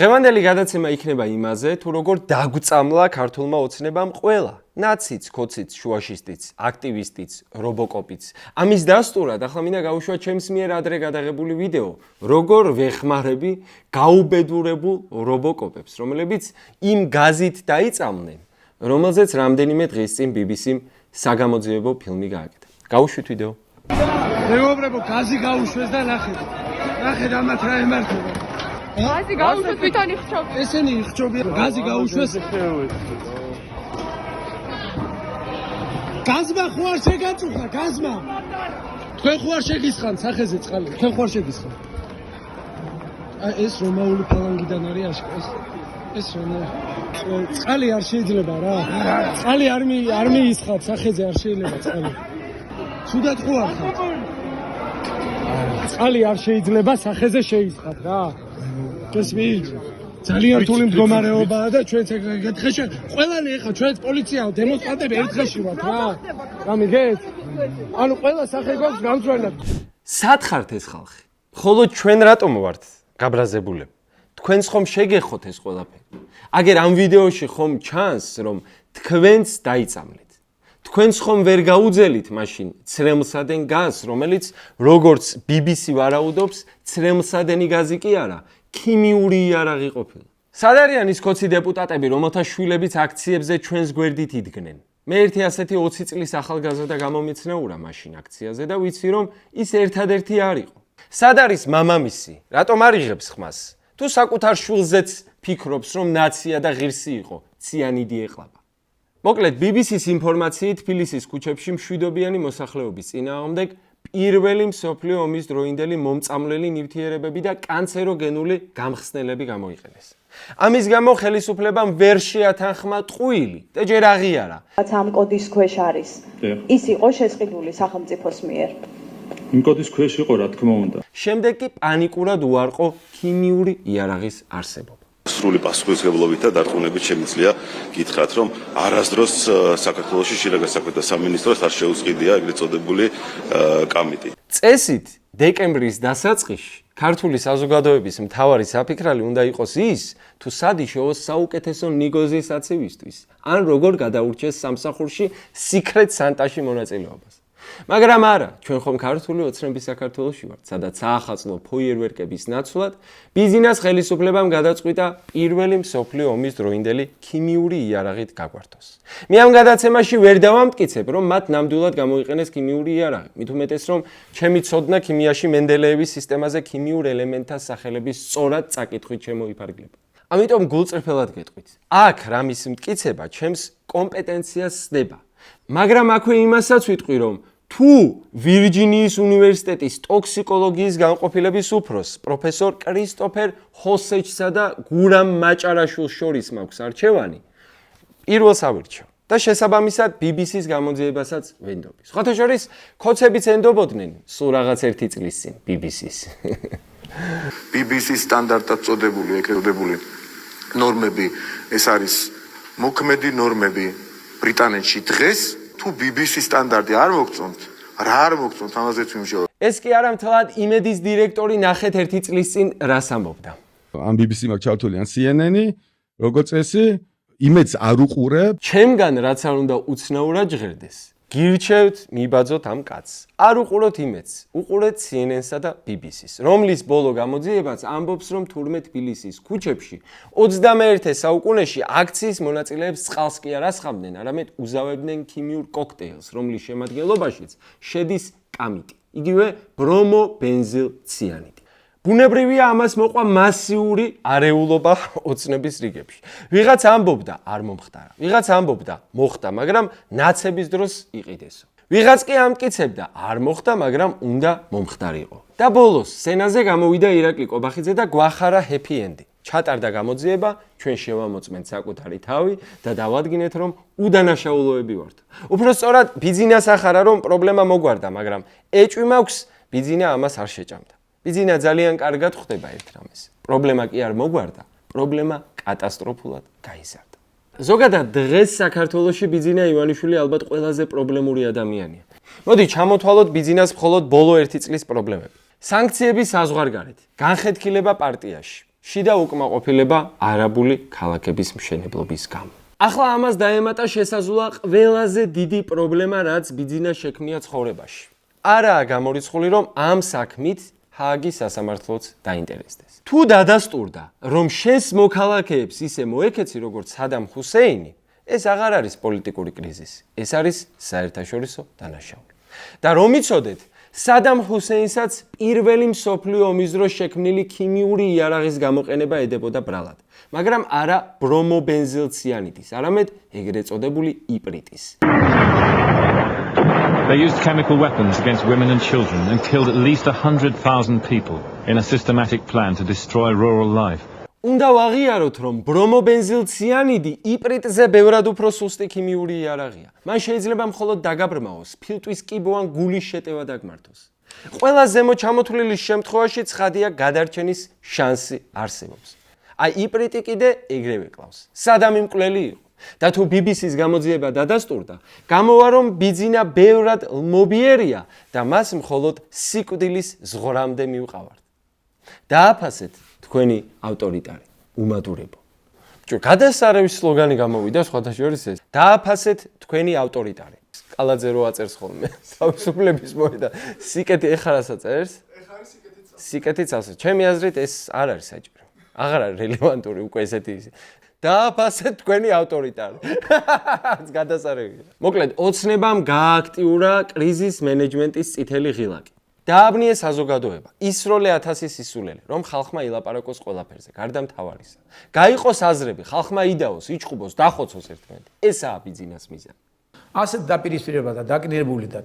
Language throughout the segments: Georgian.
დღევანდელი გადაცემა იქნება იმაზე, თუ როგორ დაგვწამლა ქართულმა ოცნებამ ყველა, ნაციც, ქოციც, შუაშისტიც, აქტივისტიც, რობოკოპიც. ამის დასტურად ახლა მინდა გავუშვა ჩემს მიერ ადრე გადაღებული ვიდეო, როგორ ვეხმარები გაუბედურებულ რობოკოპებს, რომლებიც იმ გაზით დაიწამნენ, რომელზეც რამდენიმე დღის წინ BBC-მ საგამოძიებო ფილმი გააკეთა. გავუშვით ვიდეო. მეგობრებო, გაზი გაუშვეს და ნახეთ. ნახეთ ამათ რა ემართება. გაზი გაუშვეს თვითონ იხჩობენ. ესენი იხჩობენ. გაზი გაუშვეს. გაზმა ხო არ შეგაწუხა, გაზმა. თქვენ ხო არ შეგისხან სახეზე წყალი. თქვენ ხო არ შეგისხან. აი ეს რომაული ფალანგიდან არის აშკარად. ეს წყალი არ შეიძლება რა. წყალი არ მიისხათ სახეზე არ შეიძლება წყალი. ცუდად ხო არ ხარ? წყალი არ შეიძლება სახეზე შეისხათ რა. გესმით? ძალიან რთული მდგომარეობაა და ჩვენც ეგეთხეში ყველანი ეხა ჩვენც პოლიცია დემონსტრანტები ერთ დღეში ვართ რა. გამიგეთ? ანუ ყველა სახე გვაქვს გამწვანად. სათხართ ეს ხალხი? ხოლო ჩვენ რატომ ვართ გაბრაზებულები? თქვენს ხომ შეგეხოთ ეს ყველაფერი? აგერ ამ ვიდეოში ხომ ჩანს რომ თქვენც დაიწამლეთ? თქვენს ხომ ვერ გაუძელით მაშინ ცრემლსადენ გაზს, რომელიც როგორც BBC ვარაუდობს, ცრემლსადენი გაზი კი არა, ქიმიური იარაღი ყოფილა. სად არიან ის ქოცი დეპუტატები, რომელთა შვილებიც აქციებზე ჩვენს გვერდით იდგნენ? მე ერთი ასეთი 20 წლის ახალგაზრდა გამომიცნეურა მაშინ აქციაზე და ვიცი რომ ის ერთადერთი არ იყო. სად არის მამამისი? რატომ არ იღებს ხმას? თუ საკუთარ შვილზეც ფიქრობს რომ ნაცია და ღირსი იყო, ციანიდი ეყლაბა. მოკლედ, BBC-ს ინფორმაციით თბილისის ქუჩებში მშვიდობიანი მოსახლეობის წინააღმდეგ პირველი მსოფლიო ომის დროინდელი მომწამლელი ნივთიერებები და კანცეროგენული გამხსნელები გამოიყენეს. ამის გამო ხელისუფლებამ ვერ შეათანხმა ტყუილი და ჯერ აღიარა. ამ კოდის ქვეშ არის. ის იყო შესყიდული სახელმწიფოს მიერ. იმ კოდის ქვეშ იყო, რა თქმა უნდა. შემდეგ კი პანიკურად უარყო ქიმიური იარაღის არსებობა. სრული პასუხისმგებლობით და დარწმუნებით შემიძლია გითხრათ, რომ არასდროს საქართველოში შინაგან საქმეთა სამინისტროს არ შეუწყიდია ეგრეთ წოდებული კამიტი. წესით დეკემბრის დასაწყისში ქართული საზოგადოების მთავარი საფიქრალი უნდა იყოს ის, თუ სად იშოვოს საუკეთესო ნიგოზის აცივისთვის, ან როგორ გადაურჩეს სამსახურში სიქრეთ სანტაში მონაწილეობას. მაგრამ არა, ჩვენ ხომ ქართული ოცნების საქართველოში ვართ, სადაც საახალწლო ფოიერვერკების ნაცვლად ბიზნეს ხელისუფლებამ გადაწყვიტა პირველი მსოფლიო ომის დროინდელი ქიმიური იარაღით გაგვართოს. მე ამ გადაცემაში ვერ დავამტკიცებ, რომ მათ ნამდვილად გამოიყენეს ქიმიური იარაღი, მით უმეტეს რომ ჩემი ცოდნა ქიმიაში მენდელეევის სისტემაზე ქიმიურ ელემენტთა სახელების სწორად წაკითხვით შემოიფარგლება. ამიტომ გულწრფელად გეტყვით, აქ რამის მტკიცება ჩემს კომპეტენციას სდება. მაგრამ აქვე იმასაც ვიტყვი, რომ თუ ვირჯინიის უნივერსიტეტის ტოქსიკოლოგიის განყოფილების უფროსს, პროფესორ კრისტოფერ ჰოსეჩსა და გურამ მაჭარაშვილს შორის მაქვს არჩევანი, პირველს ავირჩევ და შესაბამისად BBC-ს გამოძიებასაც ვენდობი. სხვათა შორის, ქოცებიც ენდობოდნენ სულ რაღაც ერთი წლის წინ BBC-ს. BBC-ს სტანდარტად წოდებული ნორმები, ეს არის მოქმედი ნორმები ბრიტანეთში დღეს. თუ BBC სტანდარტი არ მოგწონთ, რა არ მოგწონთ, ამაზეც ვიმჟავ. ეს კი არა მთლად იმედის დირექტორი ნახეთ ერთი წლის წინ რას ამბობდა. ამ BBC მაქვს ჩართული ან CNN-ი, როგორც წესი, იმედს არ უყურებ. ჩემგან რაც არ უნდა უცნაურად ჟღერდეს. გირჩევთ, მიბაძოთ ამ კაცს. არ უყუროთ იმედს, უყურეთ CNN-სა და BBC-ს, რომლის ბოლო გამოძიებაც ამბობს, რომ თურმე თბილისის ქუჩებში 21 საუკუნეში აქციის მონაწილეებს წყალს კი არ ასხამდნენ, არამედ უზავებდნენ ქიმიურ კოქტეილს, რომლის შემადგენლობაშიც შედის კამიტი, იგივე ბრომობენზილციანიდი. ბუნებრივია ამას მოყვა მასიური არეულობა ოცნების რიგებში. ვიღაც ამბობდა არ მომხდარა, ვიღაც ამბობდა მოხდა, მაგრამ ნაცების დროს იყიდესო. ვიღაც კი ამტკიცებდა არ მოხდა, მაგრამ უნდა მომხდარიყო. და ბოლოს სცენაზე გამოვიდა ირაკლი კობახიძე და გვახარა ჰეპი ენდი. ჩატარდა გამოძიება, ჩვენ შევამოწმენთ საკუთარი თავი და დავადგინეთ, რომ უდანაშაულოები ვართ. უფრო სწორად, ბიძინას ახარა, რომ პრობლემა მოგვარდა, მაგრამ ეჭვი მაქვს, ბიძინა ამას არ შეჭამდა. ბიძინა ძალიან კარგად ხვდება ერთ რამეს. პრობლემა კი არ მოგვარდა, პრობლემა კატასტროფულად გაიზარდა. ზოგადად დღეს საქართველოში ბიძინა ივანიშვილი ალბათ ყველაზე პრობლემური ადამიანია. მოდი ჩამოთვალოთ ბიძინას მხოლოდ ბოლო 1 წლის პრობლემები. სანქციების საზღვარგარეთ, განხეთქილება პარტიაში, შიდა უკმაყოფილება არაბული ქალაქების მშენებლობის გამო. ახლა ამას დაემატა შესაძლოა ყველაზე დიდი პრობლემა, რაც ბიძინას შექმნია ცხოვრებაში. არაა გამორიცხული, რომ ამ საქმით ჰააგის სასამართლოც დაინტერესდეს. თუ დადასტურდა, რომ შენს მოქალაქეებს ისე მოეკეცი, როგორც სადამ ჰუსეინი, ეს აღარ არის პოლიტიკური კრიზისი, ეს არის საერთაშორისო დანაშაული. და რომ იცოდეთ, სადამ ჰუსეინსაც პირველი მსოფლიო ომის დროს შექმნილი ქიმიური იარაღის გამოყენება ედებოდა ბრალად, მაგრამ არა ბრომობენზილციანიდის, არამედ ეგრეთ წოდებული იპრიტის. They used chemical weapons against women and children and killed at least 100,000 people in a systematic plan to destroy rural life. უნდა ვაღიაროთ, რომ ბრომობენზილციანიდი იპრიტზე ბევრად უფრო სუსტი ქიმიური იარაღია. მან შეიძლება მხოლოდ დაგაბრმაოს, ფილტვის კიბო ან გულის შეტევა დაგმართოს. ყველა ზემო ჩამოთვლილის შემთხვევაში ცხადია გადარჩენის შანსი არსებობს. აი იპრიტი კიდე ეგრევე კლავს. სადამი მკვლელი იყო. და თუ BBC-ს გამოძიება დადასტურდა, გამოვა რომ ბიძინა ბევრად ლმობიერია და მას მხოლოდ სიკვდილის ზღვრამდე მივყავართ. დააფასეთ თქვენი ავტორიტარი, უმადურებო. გადასარევის სლოგანი გამოვიდა სხვათაშორის ეს. დააფასეთ თქვენი ავტორიტარი. კალაძე რო აწერს ხოლმე თავისუფლების მოედა. სიკეთი ეხარ აწერს? ეხარ სიკეთიც ასე. ჩემი აზრით ეს არ არის საჭირო. აღარ არის რელევანტური უკვე ესეთი ისე. დააფასეთ თქვენი ავტორიტარი. გადასარევია. მოკლედ, ოცნებამ გააქტიურა კრიზის მენეჯმენტის წითელი ღილაკი. დააბნიეს საზოგადოება, ისროლე 1000 სისულელე, რომ ხალხმა ილაპარაკოს ყველაფერზე, გარდა მთავარისა. გაიყოს აზრები, ხალხმა იდაოს, იჭყუბოს, დახოცოს ერთმანეთი. ესაა ბიძინას მიზანი. ასეთ დაპირისპირება და დაკნინებული და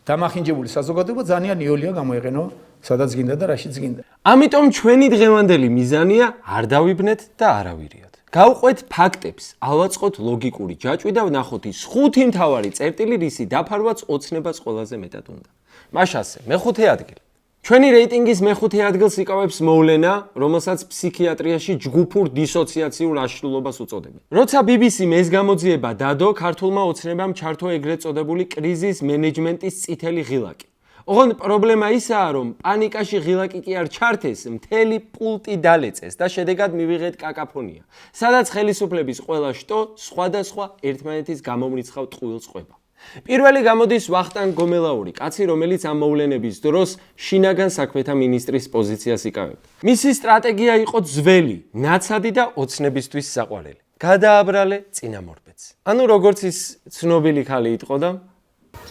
დამახინჯებული საზოგადოება ძალიან იოლია გამოიყენო, სადაც გინდა და რაშიც გინდა. ამიტომ ჩვენი დღევანდელი მიზანია არ დავიბნეთ და არავირიოთ. გავყვეთ ფაქტებს, ავაწყოთ ლოგიკური ჯაჭვი და ვნახოთ ის 5 მთავარი წერტილი, რისი დაფარვაც ოცნებას ყველაზე მეტად უნდა. მაშასე, მეხუთე ადგილი. ჩვენი რეიტინგის მეხუთე ადგილს იკავებს მოვლენა, რომელსაც ფსიქიატრიაში ჯგუფურ დისოციაციურ აშლილობას უწოდებენ. როცა BBC-მ ეს გამოძიება დადო, ქართულმა ოცნებამ ჩართო ეგრეთ წოდებული კრიზის მენეჯმენტის წითელი ღილაკი. ოღონდ პრობლემა ისაა, რომ პანიკაში ღილაკი კი არ ჩართეს, მთელი პულტი დალეწეს და შედეგად მივიღეთ კაკაფონია, სადაც ხელისუფლების ყველა შტო სხვადასხვა ერთმანეთის გამომრიცხავ ტყუილს ყვება. პირველი გამოდის ვახტანგ გომელაური, კაცი, რომელიც ამ მოვლენების დროს შინაგან საქმეთა მინისტრის პოზიციას იკავებდა. მისი სტრატეგია იყო ძველი, ნაცადი და ოცნებისთვის საყვარელი. გადააბრალე წინამორბედს. ანუ როგორც ის ცნობილი ხალი იტყოდა,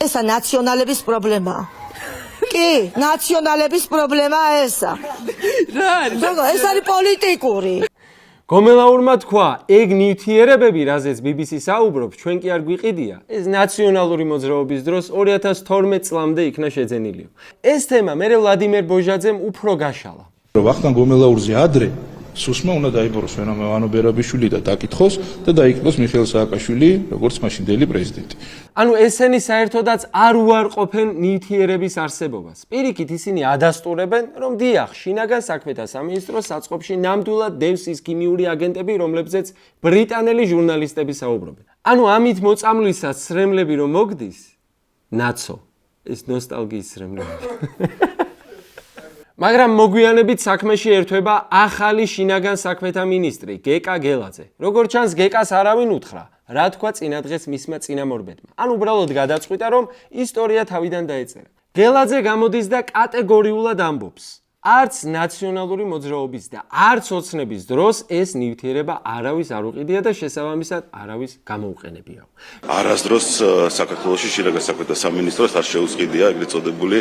ესა ნაციონალების პრობლემაა. კი, ნაციონალების პრობლემაა ესა. რა არის? ეს არის პოლიტიკური. გომელაურმა თქვა, ეგ ნივთიერებები, რაზეც BBC საუბრობს, ჩვენ კი არ გვიყიდია, ეს ნაციონალური მოძრაობის დროს 2012 წლამდე იქნა შეძენილი. ეს თემა მერე ვლადიმერ ბოჟაძემ უფრო გაშალა. ვახტანგ გომელაურზე ადრე სუსმა უნდა დაიბუროს ვანო ბერაბიშვილი და დაკითხოს და დაიკითხოს მიხეილ სააკაშვილი, როგორც მაშინდელი პრეზიდენტი. ანუ ესენი საერთოდაც არ უარყოფენ ნივთიერების არსებობას. პირიქით ისინი ადასტურებენ, რომ დიახ, შინაგან საქმეთა სამინისტროს საწყობში ნამდვილად დევს ის ქიმიური აგენტები, რომლებზეც ბრიტანელი ჟურნალისტები საუბრობენ. ანუ ამით მოწამვლისას სრემლები რომ მოგდის, ნაცო, ეს ნოსტალგიის სრემლები. მაგრამ მოგვიანებით საქმეში ერთვება ახალი შინაგან საქმეთა მინისტრი გეკა გელაძე. როგორც ჩანს, გეკას არავინ უთხრა, რა თქვა წინადღეს მისმა წინამორბედმა. ან უბრალოდ გადაწყვიტა, რომ ისტორია თავიდან დაეწერა. გელაძე გამოდის და კატეგორიულად ამბობს, არც ნაციონალური მოძრაობის და არც ოცნების დროს ეს ნივთიერება არავის არ უყიდია და შესაბამისად არავის გამოუყენებია. არასდროს საქართველოში შინაგან საქმეთა სამინისტროს არ შეუწყიდია ეგრეთ წოდებული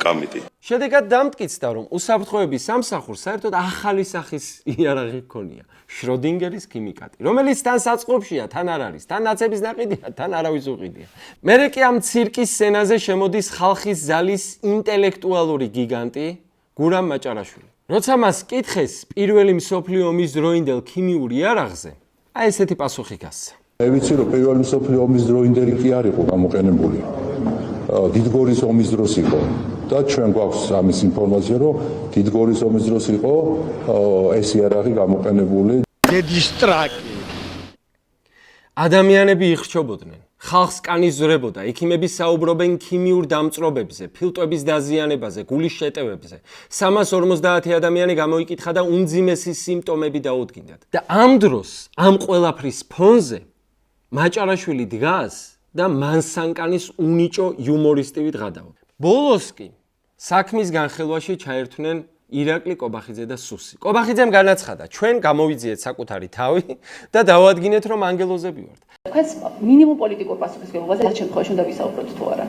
კამიტი. შედეგად დამტკიცდა, რომ უსაფრთხოების სამსახურს საერთოდ ახალი სახის იარაღი ჰქონია, შროდინგერის ქიმიკატი, რომელიც თან საწყობშია, თან არ არის, თან ნაცების ნაყიდია, თან არავის უყიდია. მერე კი ამ ცირკის სცენაზე შემოდის ხალხის ზალის ინტელექტუალური გიგანტი გურამ მაჭარაშვილი. როცა მას კითხეს პირველი მსოფლიო ომის დროინდელ ქიმიურ იარაღზე, აი ესეთი პასუხი გასცა. მე ვიცი, რომ პირველი მსოფლიო ომის დროინდელი კი არ იყო გამოყენებული. დიდგორის ომის დროს იყო. და ჩვენ გვაქვს ამის ინფორმაცია, რომ დიდგორის ომის დროს იყო ეს იარაღი გამოყენებული. დედის ტრაკი. ადამიანები იხრჩობოდნენ, ხალხს კანიზრებოდა, ექიმები საუბრობენ ქიმიურ დამწრობებზე, ფილტვების დაზიანებაზე, გულის შეტევებზე. 350 ადამიანი გამოიკითხა და უმძიმესი სიმპტომები დაუდგინდათ. და ამ დროს, ამ ყველაფრის ფონზე მაჭარაშვილი დგას და მანსანკანის უნიჭო იუმორისტივით გადავა. ბოლოს კი საქმის განხილვაში ჩაერთვნენ ირაკლი კობახიძე და სუსი. კობახიძემ განაცხადა, ჩვენ გამოვიძიეთ საკუთარი თავი და დავადგინეთ, რომ ანგელოზები ვართ. თქვენს მინიმუმ პოლიტიკურ პასუხისმგებლობაზე რაც შემთხვევაში უნდა ვისაუბროთ თუ არა.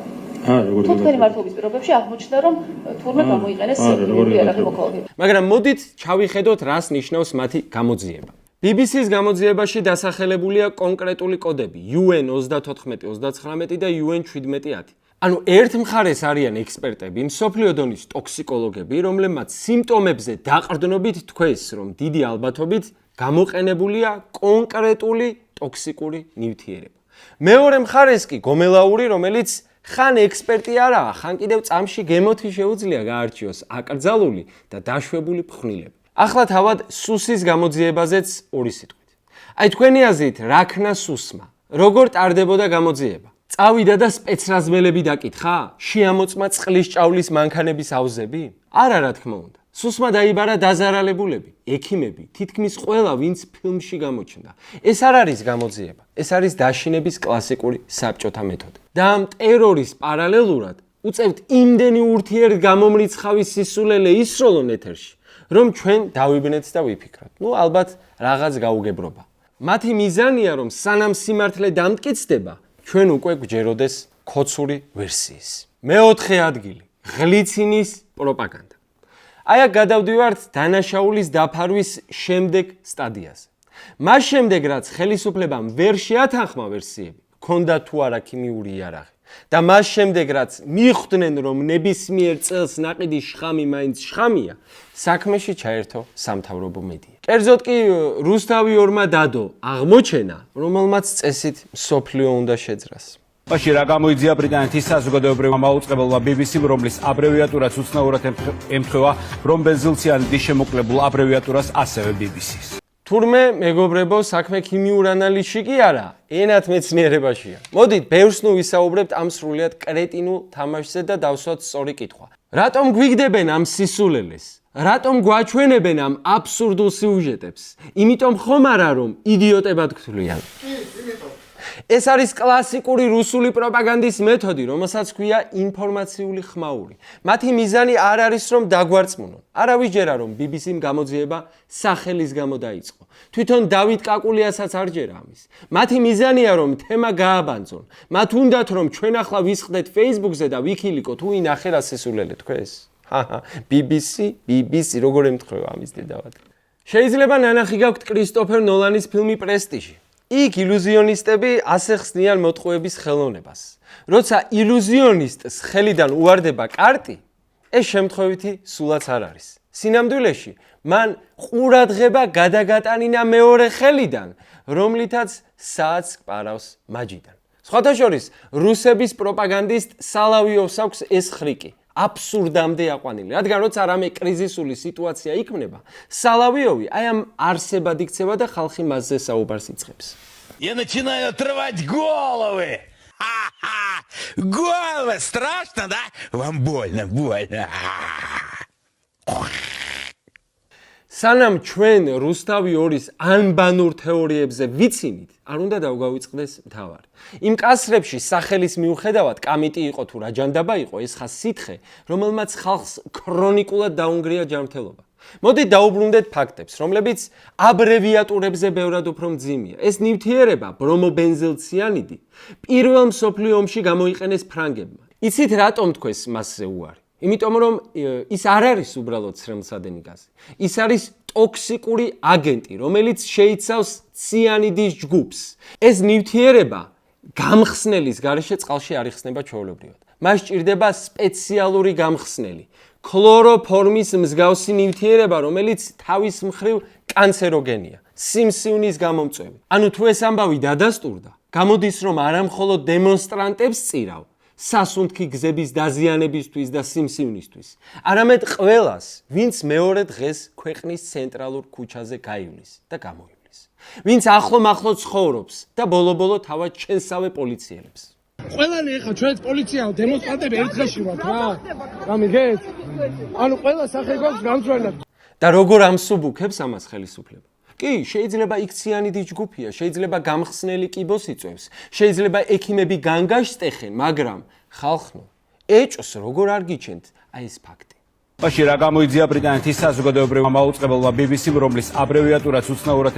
თუ თქვენი მართლობის პირობებში აღმოჩნდა, რომ თურმე გამოიყენეს იარაღი მოქალაქეები. მაგრამ მოდით ჩავიხედოთ, რას ნიშნავს მათი გამოძიება. BBC-ს გამოძიებაში დასახელებულია კონკრეტული კოდები UN 34, 39 და UN 1710. ანუ ერთ მხარეს არიან ექსპერტები, მსოფლიო დონის ტოქსიკოლოგები, რომლებმაც სიმპტომებზე დაყრდნობით თქვეს, რომ დიდი ალბათობით გამოყენებულია კონკრეტული ტოქსიკური ნივთიერება. მეორე მხარეს კი გომელაური, რომელიც ხან ექსპერტი არაა, ხან კიდევ წამში გემოთი შეუძლია გაარჩიოს აკრძალული და დაშვებული ფხვნილები. ახლა თავად სუსის გამოძიებაზეც ორი სიტყვით. აი თქვენი აზრით, რა ქნა სუსმა? როგორ ტარდებოდა გამოძიება? წავიდა და სპეცრაზმელები დაკითხა? შეამოწმა წყლის ჭავლის მანქანების აუზები? არა, რა თქმა უნდა. სუსმა დაიბარა დაზარალებულები, ექიმები, თითქმის ყველა, ვინც ფილმში გამოჩნდა. ეს არ არის გამოძიება, ეს არის დაშინების კლასიკური საბჭოთა მეთოდი. და ამ ტერორის პარალელურად უწევთ იმდენი ურთიერთგამომრიცხავი სისულელე ისროლონ ეთერში, რომ ჩვენ დავიბნეთ და ვიფიქროთ. ალბათ რაღაც გაუგებრობა. მათი მიზანია, რომ სანამ სიმართლე დამტკიცდება, ჩვენ უკვე გვჯეროდეს ქოცური ვერსიის. მეოთხე ადგილი, ღლიცინის პროპაგანდა. აი აქ გადავდივართ დანაშაულის დაფარვის შემდეგ სტადიაზე. მას შემდეგ, რაც ხელისუფლებამ ვერ შეათანხმა ვერსიები, ქონდა თუ არა ქიმიური იარაღი. და მას შემდეგ, რაც მიხვდნენ, რომ ნებისმიერ წელს ნაყიდი შხამი მაინც შხამია, საქმეში ჩაერთო სამთავრობო მედია. კერძოდ კი რუსთავი ორმა დადო აღმოჩენა, რომელმაც წესით მსოფლიო უნდა შეძრას. მაშინ რა გამოიძია ბრიტანეთის საზოგადოებრივმა მაუწყებელმა BBC-მ, რომლის აბრევიატურაც უცნაურად ემთხვევა რომ ბენზილციანის შემოკლებულ აბრევიატურას ასევე BBC-ს. თურმე მეგობრებო, საქმე ქიმიურ ანალიზში კი არა, ენათ მეცნიერებაშია. მოდით, ბევრს ნუ ვისაუბრებთ ამ სრულიად კრეტინულ თამაშზე და დავსვათ სწორი კითხვა. რატომ გვიგდებენ ამ სისულელეს? რატომ გვაჩვენებენ ამ აბსურდულ სიუჟეტებს? იმიტომ ხომ არა, რომ იდიოტებად გთვლიან? ეს არის კლასიკური რუსული პროპაგანდის მეთოდი, რომელსაც ქვია ინფორმაციული ხმაური. მათი მიზანი არ არის, რომ დაგვარწმუნონ. არავის ჯერა, რომ BBC-მ გამოძიება სახელის გამო დაიწყო. თვითონ დავით კაკულიასაც არ ჯერა ამის. მათი მიზანია, რომ თემა გააბანძონ. მათ უნდათ, რომ ჩვენ ახლა ვისხდეთ Facebook-ზე და ვიქილიკო თუ ინახე რა სისულელე თქვეს. BBC, როგორ ემთხვევა ამის დედავად. შეიძლება ნანახი გაქვთ კრისტოფერ ნოლანის ფილმი პრესტიჟი. იქ ილუზიონისტები ასე ხსნიან მოტყუების ხელოვნებას. როცა ილუზიონისტს ხელიდან უვარდება კარტი, ეს შემთხვევითი სულაც არ არის. სინამდვილეში, მან ყურადღება გადაგატანინა მეორე ხელიდან, რომლითაც საათს კპარავს მაჯიდან. სხვათა შორის, რუსების პროპაგანდისტ სალავიოვს აქვს ეს ხრიკი. აბსურდამდე აყვანილი. რადგან როცა რამე კრიზისული სიტუაცია იქმნება, სალავიოვი აი ამ არსებად იქცევა და ხალხი მასზე საუბარს იწყებს. Я начинаю отрывать головы. Головы страшно, да? Вам больно. სანამ ჩვენ რუსთავი ორის ანბანურ თეორიებზე ვიცინით, არ უნდა დავგავიწყდეს მთავარი. იმ კასრებში სახელის მიუხედავად კამიტი იყო თუ რაჯანდაბა იყო, ეს ხა სითხე, რომელმაც ხალხს ქრონიკულად დაუნგრია ჯანმრთელობა. მოდით დაუბრუნდეთ ფაქტებს, რომლებიც აბრევიატურებზე ბევრად უფრო მძიმეა. ეს ნივთიერება, ბრომობენზილციანიდი, პირველ მსოფლიო ომში გამოიყენეს ფრანგებმა. იცით რატომ თქვეს მასზე უარი? იმიტომ რომ ის არ არის უბრალოდ სრემლსადენი გაზი. ის არის ტოქსიკური აგენტი, რომელიც შეიცავს ციანიდის ჯგუფს. ეს ნივთიერება გამხსნელის გარეშე წყალში არ იხსნება ჩვეულებრივად. მას ჭირდება სპეციალური გამხსნელი, ქლოროფორმის მსგავსი ნივთიერება, რომელიც თავის მხრივ კანცეროგენია, სიმსივნის გამომწვევი. ანუ თუ ეს ამბავი დადასტურდა, გამოდის რომ არა მხოლოდ დემონსტრანტებს წირავ, სასუნთქი გზების დაზიანებისთვის და სიმსივნისთვის, არამედ ყველას, ვინც მეორე დღეს ქვეყნის ცენტრალურ ქუჩაზე გაივლის და გამოივლის. ვინც ახლო-მახლო ცხოვრობს და ბოლო-ბოლო თავად ჩვენსავე პოლიციელებს. ყველანი ეხა ჩვენც პოლიცია დემონსტრანტები ერთხელში ვართ რა. რა მიგეთ? ანუ ყველა სახე გვაქვს განსვენად. და როგორ ამსუბუქებს ამას ხელისუფლება? კი, შეიძლება იქციანი ჯგუფია, შეიძლება გამხსნელი კიბოს იწვევს, შეიძლება ექიმები განგაშტეხენ, მაგრამ ხალხო, ეჭოს როგორ არ გიჩენთ აი ეს ფაქტი. მაშინ რა გამოიძია ბრიტანეთის საზოგადოებრივმა მაუწყებელმა BBC-მ, რომლის აბრევიატურაც უცნაურად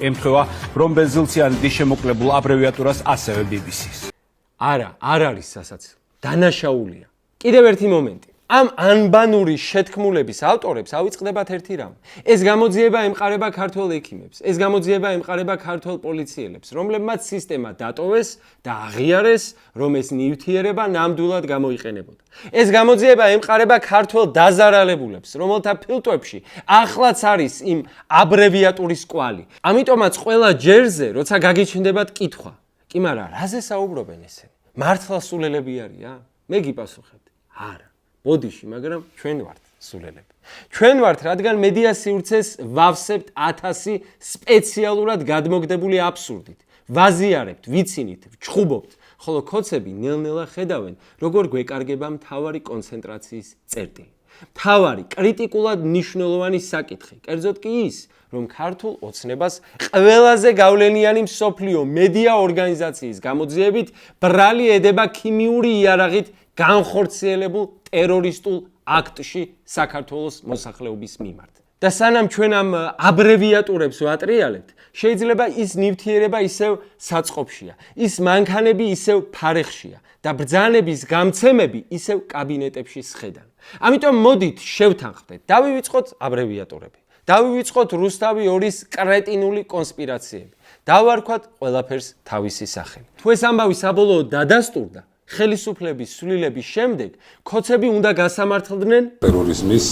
ემთხვევა რომ ბენზილციანი დიშემოკლებულ აბრევიატურას ასევე BBC-ს. არა, არ არის სასაცილო. დანაშაულია. კიდევ ერთი მომენტი. ამ ანბანური შეთქმულების ავტორებს ავიწყდებათ ერთი რამ. ეს გამოძიება ემყარება ქართველ ექიმებს, ეს გამოძიება ემყარება ქართველ პოლიციელებს, რომლებმაც სისტემა დატოვეს და აღიარეს, რომ ეს ნივთიერება ნამდვილად გამოიყენებოდა. ეს გამოძიება ემყარება ქართველ დაზარალებულებს, რომელთა ფილტვებში ახლაც არის იმ აბრევიატურის კვალი. ამიტომაც ყველა ჯერზე, როცა გაგიჩნდებათ კითხვა, კი მაგრამ რაზე საუბრობენ ესენი? მართლა სულელები არიან? მე გიპასუხებდი, არა. ბოდიში, მაგრამ ჩვენ ვართ სულელები. ჩვენ ვართ, რადგან მედია სივრცეს ვავსებთ 1000 სპეციალურად გადმოგდებული აბსურდით. ვაზიარებთ, ვიცინით, ვჩხუბობთ, ხოლო ქოცები ნელ-ნელა ხედავენ, როგორ გვეკარგება მთავარი კონცენტრაციის წერტილი. მთავარი კრიტიკულად მნიშვნელოვანი საკითხი, კერძოდ კი ის, რომ ქართულ ოცნებას ყველაზე გავლენიანი მსოფლიო მედია ორგანიზაციის გამოძიებით ბრალი ედება ქიმიური იარაღით განხორციელებულ ტერორისტულ აქტში საქართველოს მოსახლეობის მიმართ. და სანამ ჩვენ ამ აბრევიატურებს ვატრიალებთ, შეიძლება ის ნივთიერება ისევ საწყობშია, ის მანქანები ისევ ფარეხშია და ბრძანების გამცემები ისევ კაბინეტებში სხედან. ამიტომ მოდით შევთანხმდეთ, დავივიწყოთ აბრევიატურები. დავივიწყოთ რუსთავი 2-ის კრეტინული კონსპირაციები. დავარქვათ ყველაფერს თავისი სახელი. თუ ეს ამბავი საბოლოოდ დადასტურდა, ხელისუფლების სვლილების შემდეგ ქოცები უნდა გასამართლდნენ ტერორიზმის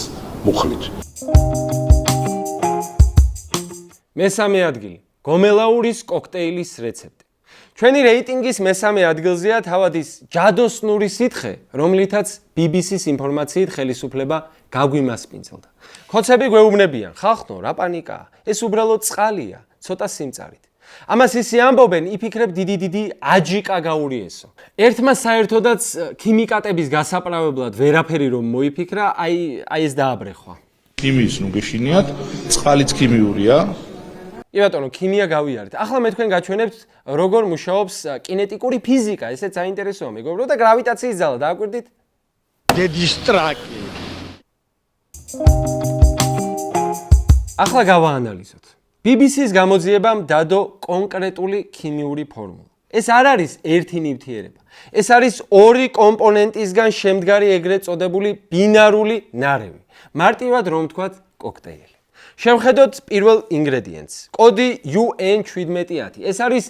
მუხლით. მესამე ადგილი. გომელაურის კოქტეილის რეცეპტი. ჩვენი რეიტინგის მესამე ადგილზეა თავად ის ჯადოსნური სითხე, რომლითაც BBC-ს ინფორმაციით ხელისუფლება გაგვიმასპინძლდა. ქოცები გვეუბნებიან, ხალხო, რა პანიკაა? ეს უბრალოდ წყალია, ცოტა სიმწარით. ამას ისე ამბობენ, იფიქრებ დიდი აჯიკა გაურიესო. ერთმა საერთოდაც ქიმიკატების გასაправებლად ვერაფერი რომ მოიფიქრა, აი ეს დააბრეხვა. ქიმიის ნუ გეშინიათ, წყალიც ქიმიურია. კი ბატონო, ქიმია გავიარეთ. ახლა მე თქვენ გაჩვენებთ, როგორ მუშაობს კინეტიკური ფიზიკა, ესეც საინტერესოა მეგობრო და გრავიტაციის ძალა, დააკვირდით? Деდის ტრაკი. ახლა გავაანალიზოთ. BBC-ს გამოძიებამ დადო კონკრეტული ქიმიური ფორმულა. ეს არ არის ერთი ნივთიერება. ეს არის ორი კომპონენტისგან შემდგარი ეგრეთ წოდებული ბინარული ნარევი. მარტივად რომ ვთქვათ, კოქტეილი. შევხედოთ პირველ ინგრედიენტს. კოდი UN1710. ეს არის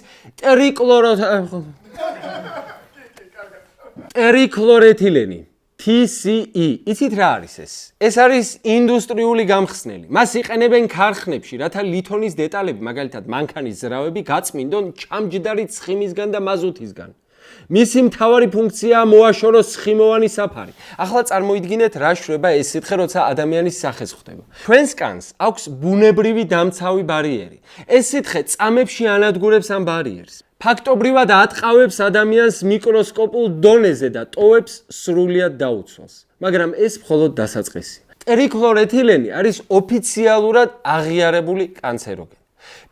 ტრიკლორეთილენი. TCE. იცით რა არის ეს? ეს არის ინდუსტრიული გამხსნელი. მას იყენებენ ქარხნებში, რათა ლითონის დეტალები, მაგალითად მანქანის ზრავები, გაწმინდონ ჩამჯდარი ცხიმისგან და მაზუთისგან. მისი მთავარი ფუნქციაა მოაშოროს ცხიმოვანი საფარი. ახლა წარმოიდგინეთ, რა შვება ეს სითხე, როცა ადამიანის სახეს ხვდება. ჩვენს კანს აქვს ბუნებრივი დამცავი ბარიერი. ეს სითხე წამებში ანადგურებს ამ ბარიერს. ფაქტობრივად ატყავებს ადამიანს მიკროსკოპულ დონეზე და ტოვებს სრულიად დაუცველს. მაგრამ ეს მხოლოდ დასაწყისია. ტრიკლორეთილენი არის ოფიციალურად აღიარებული კანცეროგენი.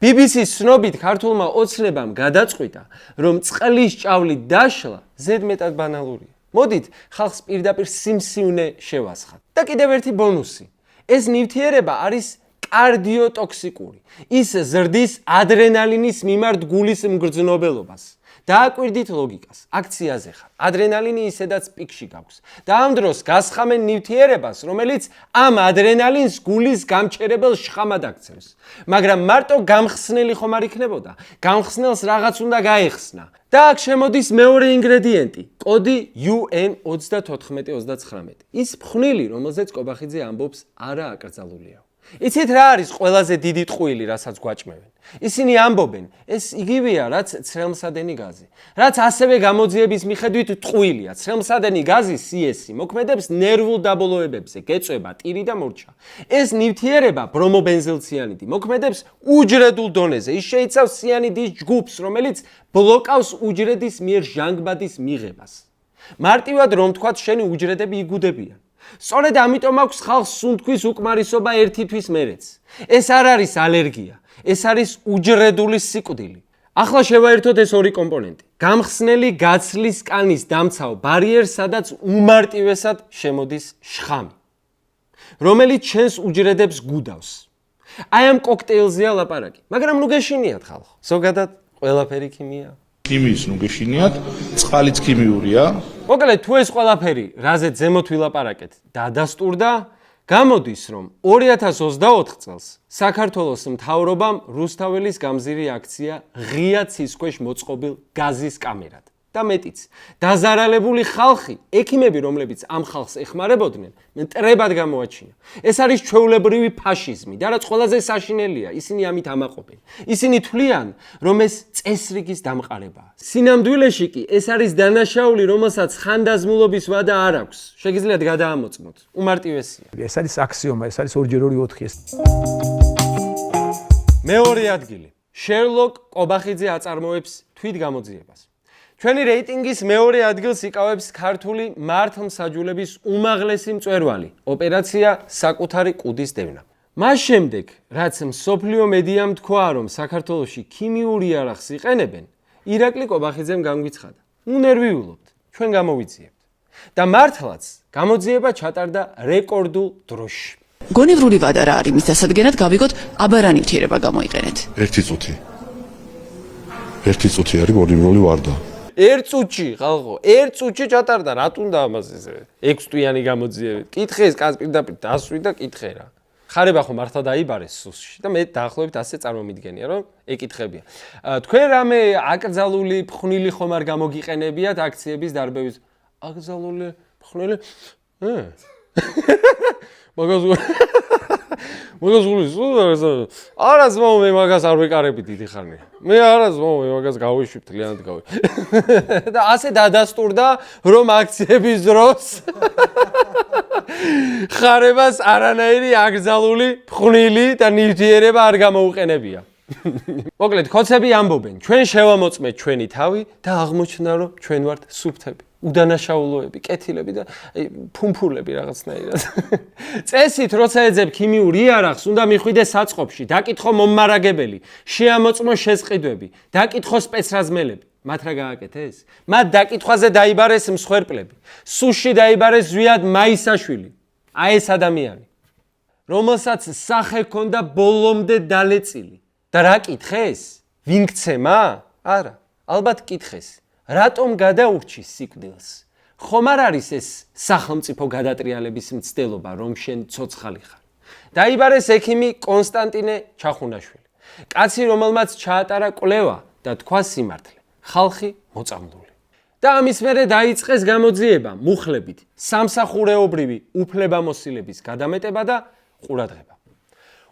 BBC-ს ცნობით ქართულმა ოცნებამ გადაწყვიტა, რომ წყლის ჭავლით დაშლა ზედმეტად ბანალურია. მოდით ხალხს პირდაპირ სიმსივნე შევასხათ. და კიდევ ერთი ბონუსი. ეს ნივთიერება არის კარდიოტოქსიკური. ის ზრდის ადრენალინის მიმართ გულის მგრძნობელობას. დააკვირდით ლოგიკას. აქციაზე ხარ. ადრენალინი ისედაც პიკში გაქვს. და ამ დროს გასხამენ ნივთიერებას, რომელიც ამ ადრენალინს გულის გამჩერებელ შხამად აქცევს. მაგრამ მარტო გამხსნელი ხომ არ იქნებოდა. გამხსნელს რაღაც უნდა გაეხსნა. და აქ შემოდის მეორე ინგრედიენტი, კოდი UN3439. ის ფხვნილი, რომელზეც კობახიძე ამბობს, არა აკრძალულიაო. იცით რა არის ყველაზე დიდი ტყუილი, რასაც გვაჭმევენ? ისინი ამბობენ, ეს იგივეა, რაც ცრემლსადენი გაზი. რაც ასევე გამოძიების მიხედვით ტყუილია. ცრემლსადენი გაზი CS-ი მოქმედებს ნერვულ დაბოლოებებზე, გეწვება ტირი და მორჩა. ეს ნივთიერება ბრომობენზილციანიდი მოქმედებს უჯრედულ დონეზე. ის შეიცავს ციანიდის ჯგუფს, რომელიც ბლოკავს უჯრედის მიერ ჟანგბადის მიღებას. მარტივად რომ თქვათ, შენი უჯრედები იგუდებიან. სწორედ ამიტომ აქვს ხალხს სუნთქვის უკმარისობა ერთი თვის მერეც. ეს არ არის ალერგია, ეს არის უჯრედული სიკვდილი. ახლა შევაერთოთ ეს ორი კომპონენტი. გამხსნელი გაცლის კანის დამცავ ბარიერს, სადაც უმარტივესად შემოდის შხამი, რომელიც ჩვენს უჯრედებს გუდავს. აი ამ კოქტეილზეა ლაპარაკი, მაგრამ ნუ გეშინიათ ხალხო. ზოგადად ყველაფერი ქიმია. ქიმიის ნუ გეშინიათ, წყალიც ქიმიურია. მოკლედ თუ ეს ყველაფერი, რაზეც ზემოთ ვილაპარაკეთ, დადასტურდა, გამოდის, რომ 2024 წელს საქართველოს მთავრობამ რუსთაველის გამზირი აქცია ღია ცის ქვეშ მოწყობილ გაზის კამერად. და მეტიც, დაზარალებული ხალხი, ექიმები, რომლებიც ამ ხალხს ეხმარებოდნენ, მტრებად გამოაჩინა. ეს არის ჩვეულებრივი ფაშიზმი და რაც ყველაზე საშინელია, ისინი ამით ამაყობენ. ისინი თვლიან, რომ ეს წესრიგის დამყარებაა. სინამდვილეში კი ეს არის დანაშაული, რომელსაც ხანდაზმულობის ვადა არ აქვს. შეგიძლიათ გადაამოწმოთ. უმარტივესია. ეს არის აქსიომა, ეს არის 2x2 მეორე ადგილი. შერლოკ კობახიძე აწარმოებს თვითგამოძიებას. ჩვენი რეიტინგის მეორე ადგილს იკავებს ქართული მართლმსაჯულების უმაღლესი მწვერვალი, ოპერაცია საკუთარი კუდის დევნა. მას შემდეგ, რაც მსოფლიო მედიამ თქვა, რომ საქართველოში ქიმიური არახს იყენებენ, ირაკლი კობახიძემ განგვიცხადა: "ნუ ნერვიულობთ, ჩვენ გამოვიძიებთ." და მართლაც გამოძიება ჩატარდა რეკორდულ დროში. გონევრული ვადა რა არის მის დასადგენად გავიგოთ აბარანი ნივთიერება გამოიყენეთ. ერთი წუთი არის გონევრული ვარდა. ერთ წუთში, ხალხო, ერთ წუთში ჩატარდა, რა თუნდა ამას ესე 6 თვიანი გამოძიებით. კითხე ეს კაც პირდაპირ დასვი და კითხე რა. ხარება ხო მართლა დაიბარეს სუსში და მე დაახლოებით ასე წარმომიდგენია, რომ ეკითხებია. თქვენ რამე აკრძალული ფხვნილი ხომ არ გამოგიყენებიათ აქციების დარბევის? აკრძალული ფხვნილი? მაგას გულის არა ზმაო, მე მაგას არ ვეკარები დიდი ხანია. მე არა ზმაო, მე მაგას გავიშვით, ლიანად გავი. და ასე დადასტურდა, რომ აქციების დროს ხარებას არანაირი აკრძალული ფხვნილი და ნივთიერება არ გამოუყენებია. მოკლედ, ხოცები ამბობენ, ჩვენ შევამოწმეთ ჩვენი თავი და აღმოჩნდა, რომ ჩვენ ვართ სუფთები. უდანაშაულოები, კეთილები და ფუმფულები რაღაცნაირად. წესით, როცა ეძებ ქიმიურ იარაღს, უნდა მიხვიდე საწყობში, დაკითხო მომმარაგებელი, შეამოწმო შეზყიდვები, დაკითხო სპეცრაზმელები. მათ რა გააკეთეს? მათ დაკითხვაზე დაიბარეს მსხვერპლები. სუში დაიბარეს ზვიად მაისაშვილი. აი ეს ადამიანი, რომელსაც სახე ჰქონდა ბოლომდე დალეწილი. და რა კითხეს? ვინ გცემა? არა, ალბათ კითხეს. რატომ გადაურჩის სიკვდილს? ხომ არ არის ეს სახელმწიფო გადატრიალების მცდელობა, რომ შენ ცოცხალი ხარ? დაიბარეს ექიმი კონსტანტინე ჩახუნაშვილი. კაცი, რომელმაც ჩაატარა კვლევა და თქვა სიმართლე. ხალხი მოწამლული. და ამის მერე დაიწყეს გამოძიება მუხლებით, სამსახურეობრივი უფლებამოსილების გადამეტება და ყურადღება.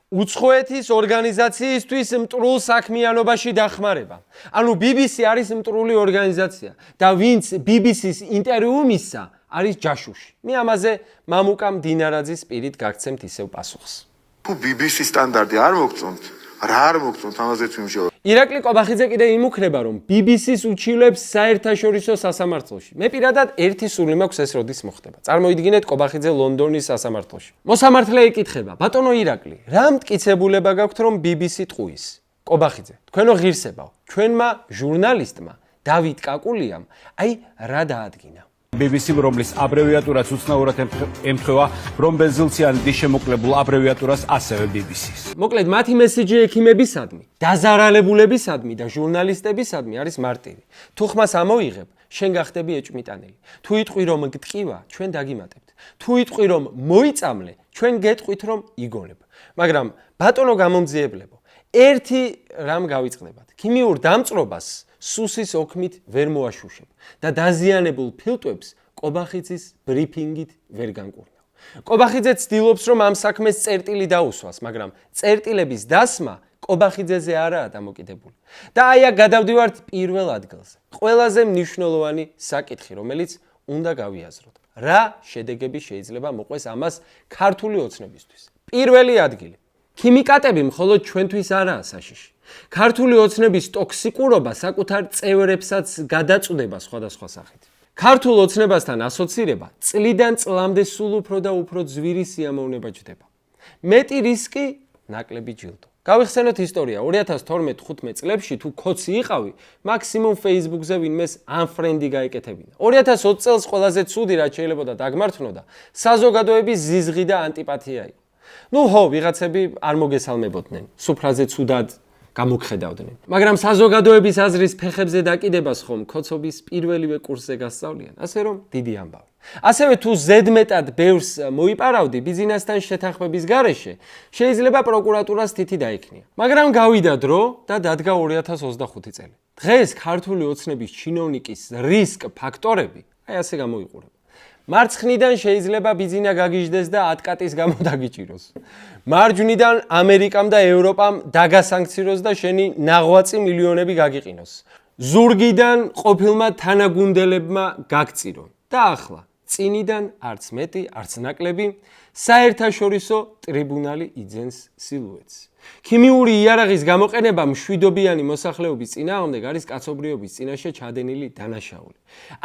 უცხოეთის ორგანიზაციისთვის მტრულ საქმიანობაში დახმარება. ანუ BBC არის მტრული ორგანიზაცია და ვინც BBC-ს ინტერვიუ მისცა, არის ჯაშუში. მე ამაზე მამუკა მდინარაძის პირით გაგცემთ ისევ პასუხს. თუ BBC სტანდარტი არ მოგწონთ, რა არ მოგწონთ, ამაზეც ვიმუშაობ. ირაკლი კობახიძე კიდე იმუქრება, რომ BBC-ს უჩივლებს საერთაშორისო სასამართლოში. მე პირადად ერთი სული მაქვს ეს როდის მოხდება. წარმოიდგინეთ კობახიძე ლონდონის სასამართლოში. მოსამართლე ეკითხება: ბატონო ირაკლი, რა მტკიცებულება გაქვთ, რომ BBC ტყუის? კობახიძე: თქვენო ღირსებაო, ჩვენმა ჟურნალისტმა დავით კაკულიამ აი რა დაადგინა. BBC-მ, რომლის აბრევიატურაც უცნაურად ემთხვევა ბრომბენზილციანიდის შემოკლებულ აბრევიატურას, ასევე BBC-ს. მოკლედ, მათი მესიჯი ექიმებისადმი, დაზარალებულებისადმი და ჟურნალისტებისადმი არის მარტივი. თუ ხმას ამოიღებ, შენ გახდები ეჭმიტანელი. თუ იტყვი რომ გტკივა, ჩვენ დაგიმატებთ. თუ იტყვი რომ მოიწამლე, ჩვენ გეტყვით რომ იგონებ. მაგრამ ბატონო გამომძიებლებო, ერთი რამ გავიწყდებათ. ქიმიურ დამწრობას სუსის ოქმით ვერ მოაშუშებ და დაზიანებულ ფილტვებს კობახიძის ბრიფინგით ვერ განკურნავ. კობახიძე ცდილობს, რომ ამ საქმეს წერტილი დაუსვას, მაგრამ წერტილების დასმა კობახიძეზე არაა დამოკიდებული. და აი აქ გადავდივართ პირველ ადგილზე. ყველაზე მნიშვნელოვანი საკითხი, რომელიც უნდა გავიაზროთ. რა შედეგები შეიძლება მოყვეს ამას ქართული ოცნებისთვის? პირველი ადგილი. ქიმიკატები მხოლოდ ჩვენთვის არაა საშიში. ქართული ოცნების ტოქსიკურობა საკუთარ წევრებსაც გადაწყვეტება სხვადასხვა სახით. ქართულ ოცნებასთან ასოცირება წლიდან წლამდე სულ უფრო და უფრო ძვირი სიამოვნება ჯდება. მეტი რისკი, ნაკლები ჯილდო. გავიხსენოთ ისტორია. 2012-15 წლებში თუ ქოცი იყავი, მაქსიმუმ Facebook-ზე ვინმეს unfriend-ი გაეკეთებინა. 2020 წელს ყველაზე ცუდი რაც შეიძლება დაგმართნოდა, საზოგადოების ზიზღი და ანტიპათია იყო. ვიღაცები არ მოგესალმებოდნენ, სუფრაზე ცუდად გამოგხედავდნენ. მაგრამ საზოგადოების აზრის ფეხებზე დაკიდებას ხომ ქოცობის პირველივე კურსზე გასწავლიან, ასე რომ დიდი ამბავი. ასევე თუ ზედმეტად ბევრს მოიპარავდი ბიზნესთან შეთანხმების გარეშე, შეიძლება პროკურატურას თითი დაიქნია. მაგრამ გავიდა დრო და დადგა 2025 წელი. დღეს ქართული ოცნების ჩინოვნიკის რისკ ფაქტორები აი ასე გამოიყურება. მარცხნიდან შეიძლება ბიზნესა გაგიჟდეს და ატკატის გამო დაგიჭიროს. მარჯვნიდან ამერიკამ და ევროპამ დაგასანქციროს და შენი ნაღვაწი მილიონები გაგიყინოს. ზურგიდან ყოფილმა თანაგუნდელებმა გაგწირონ. და ახლა წინიდან არც მეტი, არც ნაკლები საერთაშორისო ტრიბუნალი იძენს სილუეტს. ქიმიური იარაღის გამოყენება მშვიდობიანი მოსახლეობის წინააღმდეგ არის კაცობრიობის წინაშე ჩადენილი დანაშაული.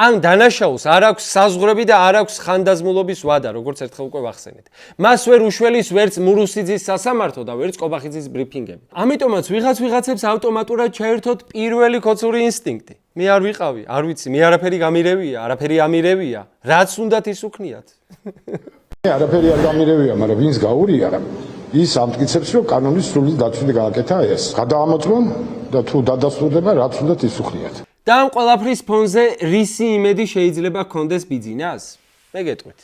ამ დანაშაულს არ აქვს საზღვრები და არ აქვს ხანდაზმულობის ვადა, როგორც ერთხელ უკვე ვახსენეთ. მას ვერ უშველის ვერც მურუსიძის სასამართლო და ვერც კობახიძის ბრიფინგები. ამიტომაც ვიღაცებს ავტომატურად ჩაერთოთ პირველი ქოცური ინსტინქტი. მე არ ვიყავი, არ ვიცი, მე არაფერი გამირევია, არაფერი ამირევია, რაც უნდათ ის უქნიათ. არაფერი არ გამირევია, მაგრამ ვინც გაურია, ის ამტკიცებს, რომ კანონის სრული დაცვით გააკეთა ეს. გადაამოწმონ და თუ დადასტურდება, რაც უნდათ ის უქნიათ. და ამ ყველაფრის ფონზე რისი იმედი შეიძლება ჰქონდეს ბიძინას? მე გეტყვით.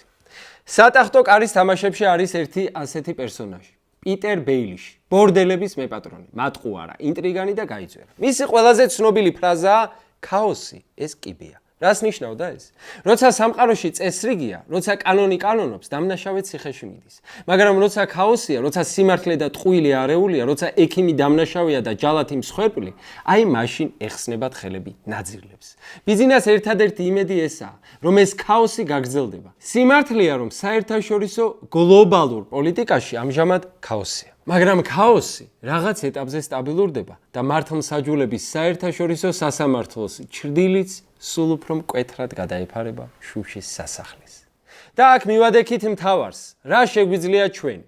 სატახტო კარის თამაშებში არის ერთი ასეთი პერსონაჟი. პიტერ ბეილიში, ბორდელების მეპატრონი, მატყუარა, ინტრიგანი და გაიწვია. მისი ყველაზე ცნობილი ფრაზაა ქაოსი ეს კიბეა. რას ნიშნავდა ეს? როცა სამყაროში წესრიგია, როცა კანონი კანონობს, დამნაშავე ციხეში მიდის. მაგრამ როცა ქაოსია, როცა სიმართლე და ტყუილი არეულია, როცა ექიმი დამნაშავეა და ჯალათი მსხვერპლი, აი მაშინ ეხსნებათ ხელები ნაძირლებს. ბიზნეს ერთადერთი იმედი ესაა, რომ ეს ქაოსი გაგრძელდება. სიმართლეა, რომ საერთაშორისო გლობალურ პოლიტიკაში ამჟამად ქაოსია. მაგრამ ქაოსი რაღაც ეტაპზე სტაბილურდება და მართლმსაჯულების საერთაშორისო სასამართლოს ჩრდილიც სულ უფრო მკვეთრად გადაეფარება შუშის სასახლის. და აქ მივადექით მთავარს, რა შეგვიძლია ჩვენ?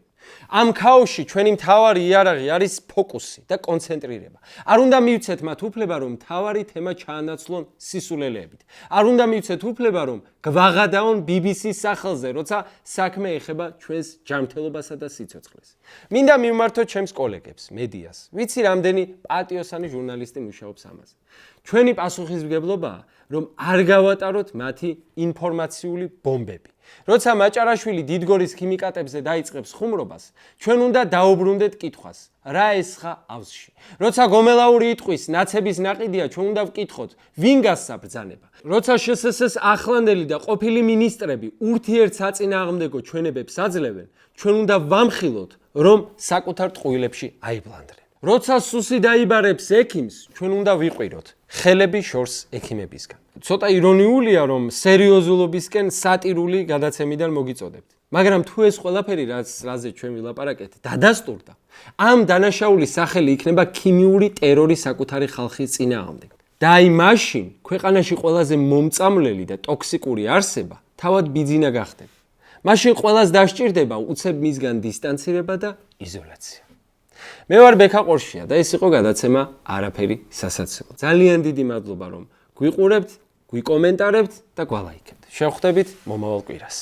ამ ქაოსში ჩვენი მთავარი იარაღი არის ფოკუსი და კონცენტრირება. არ უნდა მივცეთ მათ უფლება, რომ მთავარი თემა ჩაანაცვლონ სისულელეებით. არ უნდა მივცეთ უფლება, რომ გვაღადაონ BBC-ს სახელზე, როცა საქმე ეხება ჩვენს ჯანმრთელობასა და სიცოცხლეს. მინდა მივმართოთ ჩემს კოლეგებს, მედიას. ვიცი, რამდენი პატიოსანი ჟურნალისტი მუშაობს ამაზე. ჩვენი პასუხისმგებლობაა, რომ არ გავატაროთ მათი ინფორმაციული ბომბები. როცა მაჭარაშვილი დიდგორის ქიმიკატებზე დაიწყებს ხუმრობას, ჩვენ უნდა დაუბრუნდეთ კითხვას, რა ესხა ავზში. როცა გომელაური იტყვის, ნაცების ნაყიდია, ჩვენ უნდა ვკითხოთ, ვინ გასცა ბრძანება. როცა შსს ახლანდელი და ყოფილი მინისტრები ურთიერთსაწინააღმდეგო ჩვენებებს აძლევენ, ჩვენ უნდა ვამხილოთ, რომ საკუთარ ტყუილებში აიბლანდრენ. როცა სუსი დაიბარებს ექიმს, ჩვენ უნდა ვიყვიროთ ხელები შორს ექიმებისგან. ცოტა ირონიულია, რომ სერიოზულობისკენ სატირული გადაცემიდან მოგიწოდებთ. მაგრამ თუ ეს ყველაფერი, რაზე ჩვენ ვილაპარაკეთ, დადასტურდა, ამ დანაშაულის სახელი იქნება ქიმიური ტერორი საკუთარი ხალხის წინააღმდეგ. და აი მაშინ ქვეყანაში ყველაზე მომწამლელი და ტოქსიკური არსება თავად ბიძინა გახდება. მაშინ ყველას დასჭირდება უცებ მისგან დისტანცირება და იზოლაცია. მე ვარ ბექა ყორშია და ეს იყო გადაცემა არაფერი სასაცილო. ძალიან დიდი მადლობა, რომ გვიყურებთ, გვიკომენტარებთ და გვალაიქებთ. შევხვდებით მომავალ კვირას.